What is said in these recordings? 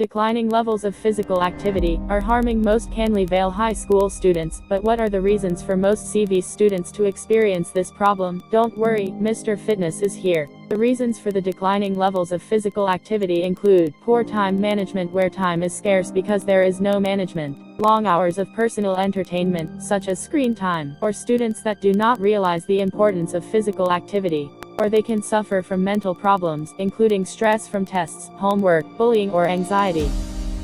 Declining levels of physical activity are harming most Canley Vale High School students, but what are the reasons for most CV students to experience this problem? Don't worry, Mr. Fitness is here. The reasons for the declining levels of physical activity include poor time management, where time is scarce because there is no management, long hours of personal entertainment, such as screen time, or students that do not realize the importance of physical activity, or they can suffer from mental problems, including stress from tests, homework, bullying, or anxiety.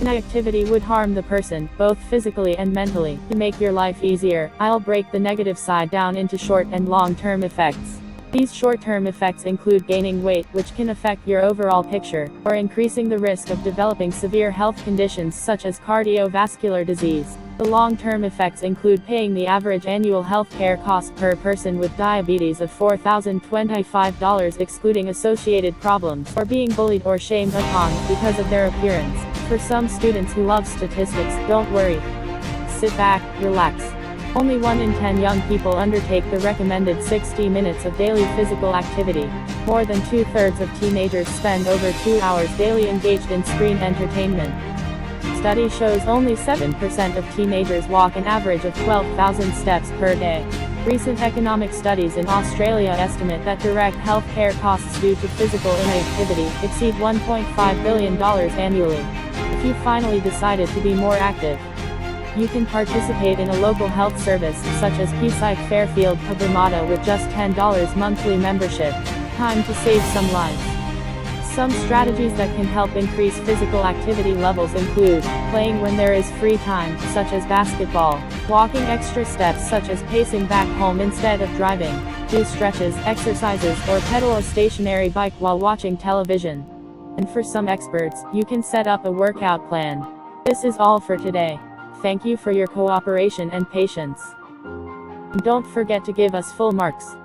Inactivity would harm the person, both physically and mentally. To make your life easier, I'll break the negative side down into short and long-term effects. These short-term effects include gaining weight, which can affect your overall picture, or increasing the risk of developing severe health conditions such as cardiovascular disease. The long-term effects include paying the average annual health care cost per person with diabetes of $4,025 excluding associated problems, or being bullied or shamed upon because of their appearance. For some students who love statistics, don't worry. Sit back, relax. Only 1 in 10 young people undertake the recommended 60 minutes of daily physical activity. More than 2/3 of teenagers spend over 2 hours daily engaged in screen entertainment. Study shows only 7% of teenagers walk an average of 12,000 steps per day. Recent economic studies in Australia estimate that direct health care costs due to physical inactivity exceed $1.5 billion annually. If you finally decided to be more active, you can participate in a local health service, such as Psych Fairfield Cabramatta, with just $10 monthly membership. Time to save some lives. Some strategies that can help increase physical activity levels include playing when there is free time, such as basketball, walking extra steps such as pacing back home instead of driving, do stretches, exercises, or pedal a stationary bike while watching television. And for some experts, you can set up a workout plan. This is all for today. Thank you for your cooperation and patience. Don't forget to give us full marks.